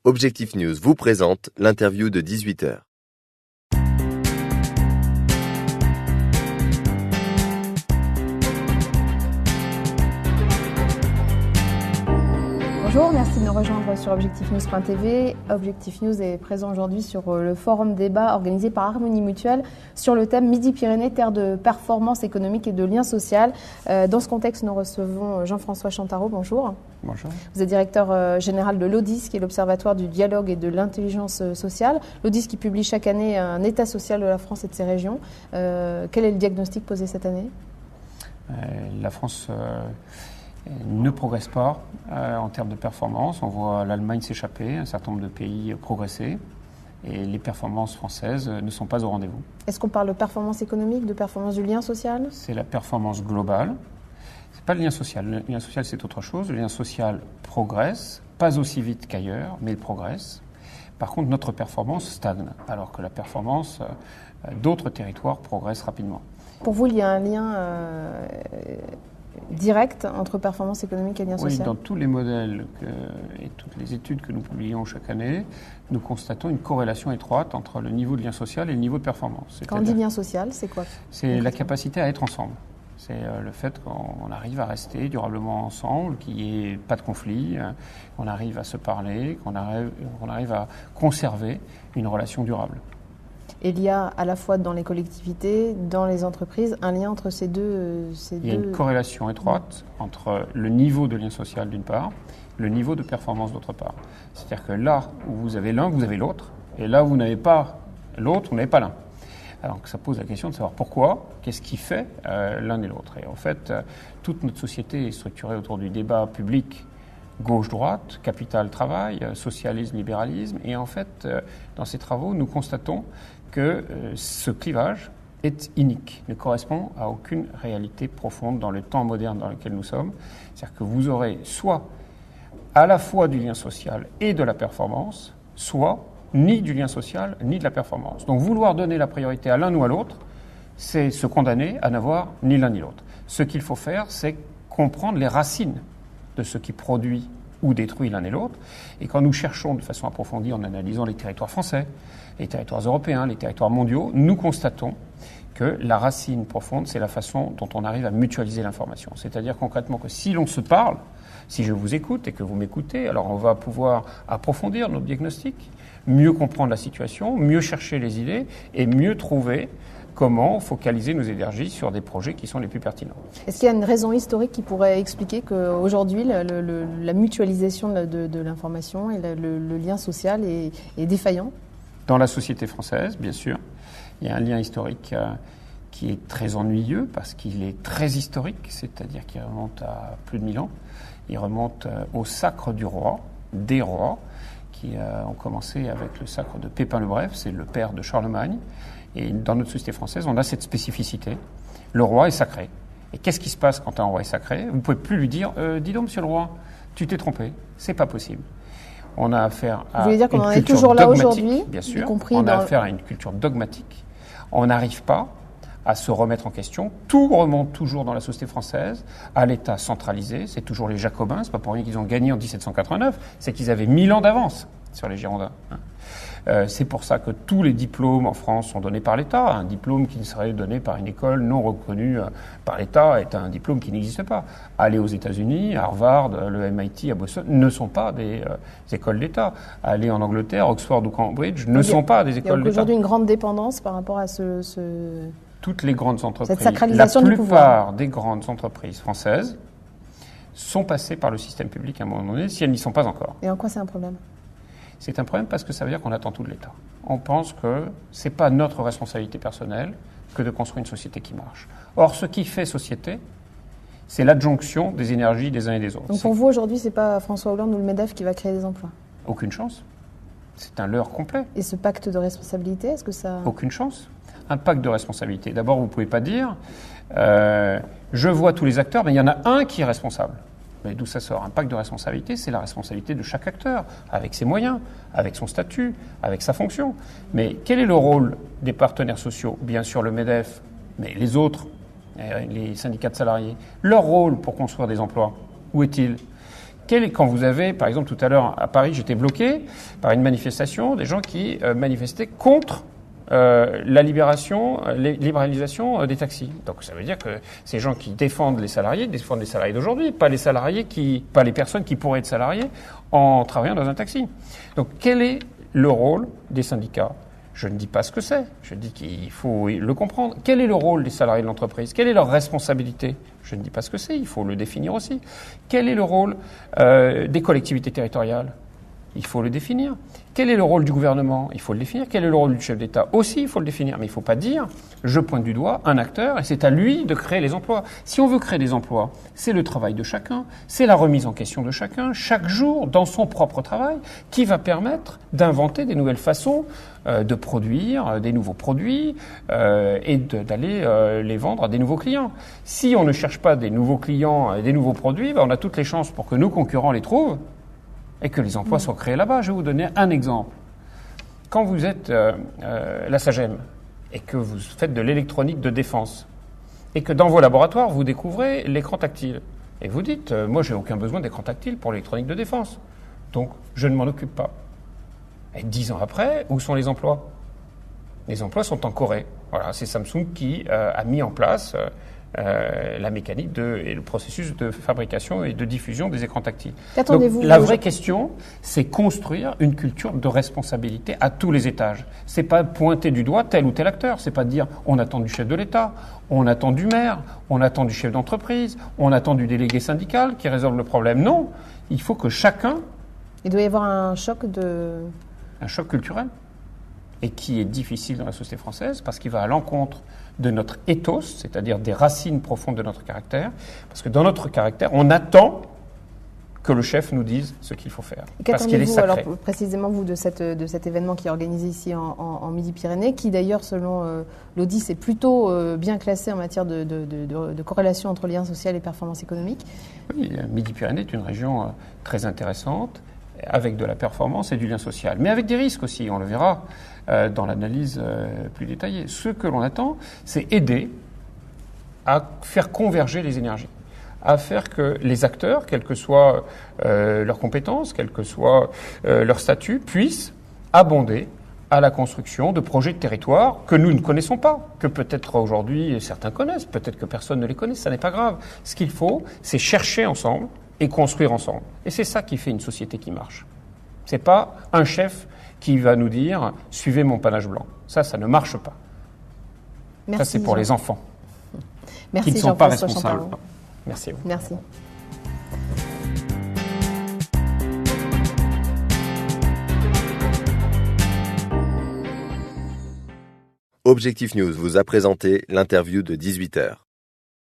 Objectif News vous présente l'interview de 18h. Bonjour, merci de nous rejoindre sur objectifnews.tv. Objectif News est présent aujourd'hui sur le forum débat organisé par Harmonie Mutuelle sur le thème Midi-Pyrénées, terre de performance économique et de lien social. Dans ce contexte, nous recevons Jean-François Chantarot. Bonjour. Bonjour. Vous êtes directeur général de l'ODIS, qui est l'Observatoire du dialogue et de l'intelligence sociale. L'ODIS qui publie chaque année un état social de la France et de ses régions. Quel est le diagnostic posé cette année ? La France ne progresse pas en termes de performance. On voit l'Allemagne s'échapper, un certain nombre de pays progresser, et les performances françaises ne sont pas au rendez-vous. Est-ce qu'on parle de performance économique, de performance du lien social ? C'est la performance globale. C'est pas le lien social. Le lien social, c'est autre chose. Le lien social progresse, pas aussi vite qu'ailleurs, mais il progresse. Par contre, notre performance stagne, alors que la performance d'autres territoires progresse rapidement. Pour vous, il y a un lien direct entre performance économique et lien social ? Oui, dans tous les modèles et toutes les études que nous publions chaque année, nous constatons une corrélation étroite entre le niveau de lien social et le niveau de performance. Quand on dit lien social, c'est quoi ? C'est la capacité à être ensemble. C'est le fait qu'on arrive à rester durablement ensemble, qu'il n'y ait pas de conflit, qu'on arrive à se parler, qu'on arrive à conserver une relation durable. Il y a à la fois dans les collectivités, dans les entreprises, un lien entre ces deux. Il y a une corrélation étroite entre le niveau de lien social d'une part, le niveau de performance d'autre part. C'est-à-dire que là où vous avez l'un, vous avez l'autre, et là où vous n'avez pas l'autre, vous n'avez pas l'un. Alors ça pose la question de savoir pourquoi, qu'est-ce qui fait l'un et l'autre. Et en fait, toute notre société est structurée autour du débat public gauche-droite, capital-travail, socialisme-libéralisme. Et en fait, dans ces travaux, nous constatons que ce clivage est inique, ne correspond à aucune réalité profonde dans le temps moderne dans lequel nous sommes. C'est-à-dire que vous aurez soit à la fois du lien social et de la performance, soit ni du lien social ni de la performance. Donc vouloir donner la priorité à l'un ou à l'autre, c'est se condamner à n'avoir ni l'un ni l'autre. Ce qu'il faut faire, c'est comprendre les racines de ce qui produit ou détruit l'un et l'autre. Et quand nous cherchons de façon approfondie en analysant les territoires français, les territoires européens, les territoires mondiaux, nous constatons que la racine profonde, c'est la façon dont on arrive à mutualiser l'information. C'est-à-dire concrètement que si l'on se parle, si je vous écoute et que vous m'écoutez, alors on va pouvoir approfondir notre diagnostic, mieux comprendre la situation, mieux chercher les idées et mieux trouver comment focaliser nos énergies sur des projets qui sont les plus pertinents. Est-ce qu'il y a une raison historique qui pourrait expliquer qu'aujourd'hui, la mutualisation de l'information et le lien social est défaillant ? Dans la société française, bien sûr, il y a un lien historique qui est très ennuyeux parce qu'il est très historique, c'est-à-dire qu'il remonte à plus de 1000 ans. Il remonte au sacre du roi, des rois, qui ont commencé avec le sacre de Pépin le Bref, c'est le père de Charlemagne. Et dans notre société française, on a cette spécificité. Le roi est sacré. Et qu'est-ce qui se passe quand un roi est sacré ? Vous ne pouvez plus lui dire « Dis donc, monsieur le roi, tu t'es trompé. » C'est pas possible. On a affaire à une culture dogmatique, toujours là aujourd'hui, bien sûr. Y compris on a affaire à une culture dogmatique. On n'arrive pas à se remettre en question. Tout remonte toujours dans la société française à l'État centralisé. C'est toujours les Jacobins. C'est pas pour rien qu'ils ont gagné en 1789. C'est qu'ils avaient 1000 ans d'avance sur les Girondins. C'est pour ça que tous les diplômes en France sont donnés par l'État. Un diplôme qui serait donné par une école non reconnue par l'État est un diplôme qui n'existe pas. Aller aux États-Unis, Harvard, le MIT à Boston ne sont pas des écoles d'État. Aller en Angleterre, Oxford ou Cambridge ne sont pas des écoles d'État. Il y a aujourd'hui une grande dépendance par rapport à toutes les grandes entreprises, cette sacralisation la du pouvoir. La plupart des grandes entreprises françaises sont passées par le système public à un moment donné, si elles n'y sont pas encore. Et en quoi c'est un problème ? C'est un problème parce que ça veut dire qu'on attend tout de l'État. On pense que ce n'est pas notre responsabilité personnelle que de construire une société qui marche. Or, ce qui fait société, c'est l'adjonction des énergies des uns et des autres. Donc pour vous, aujourd'hui, ce n'est pas François Hollande ou le MEDEF qui va créer des emplois ? Aucune chance. C'est un leurre complet. Et ce pacte de responsabilité, est-ce que ça... Aucune chance. Un pacte de responsabilité. D'abord, vous ne pouvez pas dire je vois tous les acteurs, mais il y en a un qui est responsable. Mais d'où ça sort ? Un pacte de responsabilité, c'est la responsabilité de chaque acteur, avec ses moyens, avec son statut, avec sa fonction. Mais quel est le rôle des partenaires sociaux ? Bien sûr le MEDEF, mais les autres, les syndicats de salariés. Leur rôle pour construire des emplois, où est-il ? Quand vous avez, par exemple, tout à l'heure à Paris, j'étais bloqué par une manifestation, des gens qui manifestaient contre la libéralisation des taxis. Donc ça veut dire que ces gens qui défendent les salariés d'aujourd'hui, pas les personnes qui pourraient être salariées en travaillant dans un taxi. Donc quel est le rôle des syndicats ? Je ne dis pas ce que c'est, je dis qu'il faut le comprendre. Quel est le rôle des salariés de l'entreprise ? Quelle est leur responsabilité ? Je ne dis pas ce que c'est, il faut le définir aussi. Quel est le rôle des collectivités territoriales ? Il faut le définir. Quel est le rôle du gouvernement ? Il faut le définir. Quel est le rôle du chef d'État ? Aussi, il faut le définir. Mais il ne faut pas dire, je pointe du doigt un acteur et c'est à lui de créer les emplois. Si on veut créer des emplois, c'est le travail de chacun, c'est la remise en question de chacun, chaque jour, dans son propre travail, qui va permettre d'inventer des nouvelles façons de produire des nouveaux produits et d'aller les vendre à des nouveaux clients. Si on ne cherche pas des nouveaux clients et des nouveaux produits, on a toutes les chances pour que nos concurrents les trouvent et que les emplois soient créés là-bas. Je vais vous donner un exemple. Quand vous êtes la SAGEM et que vous faites de l'électronique de défense et que dans vos laboratoires, vous découvrez l'écran tactile et vous dites « moi, j'ai aucun besoin d'écran tactile pour l'électronique de défense, donc je ne m'en occupe pas ». Et 10 ans après, où sont les emplois ? Les emplois sont en Corée. Voilà, c'est Samsung qui a mis en place la mécanique et le processus de fabrication et de diffusion des écrans tactiles. Donc, la vraie question, c'est construire une culture de responsabilité à tous les étages. C'est pas pointer du doigt tel ou tel acteur. C'est pas dire on attend du chef de l'État, on attend du maire, on attend du chef d'entreprise, on attend du délégué syndical qui résolve le problème. Non, il faut que chacun... Il doit y avoir un choc culturel. Et qui est difficile dans la société française parce qu'il va à l'encontre de notre ethos, c'est-à-dire des racines profondes de notre caractère, parce que dans notre caractère, on attend que le chef nous dise ce qu'il faut faire, parce qu'il est sacré. Alors précisément vous de cet événement qui est organisé ici en Midi-Pyrénées, qui d'ailleurs selon l'Odis est plutôt bien classé en matière de corrélation entre lien social et performance économique. Oui, Midi-Pyrénées est une région très intéressante, avec de la performance et du lien social, mais avec des risques aussi, on le verra dans l'analyse plus détaillée. Ce que l'on attend, c'est aider à faire converger les énergies, à faire que les acteurs, quelles que soient leurs compétences, quel que soit leur statut, puissent abonder à la construction de projets de territoire que nous ne connaissons pas, que peut-être aujourd'hui certains connaissent, peut-être que personne ne les connaît, ça n'est pas grave. Ce qu'il faut, c'est chercher ensemble et construire ensemble. Et c'est ça qui fait une société qui marche. C'est pas un chef qui va nous dire « suivez mon panache blanc ». Ça ne marche pas. Merci, ça, c'est pour les enfants qui ne sont pas responsables. Merci à vous. Merci. Objectif News vous a présenté l'interview de 18h.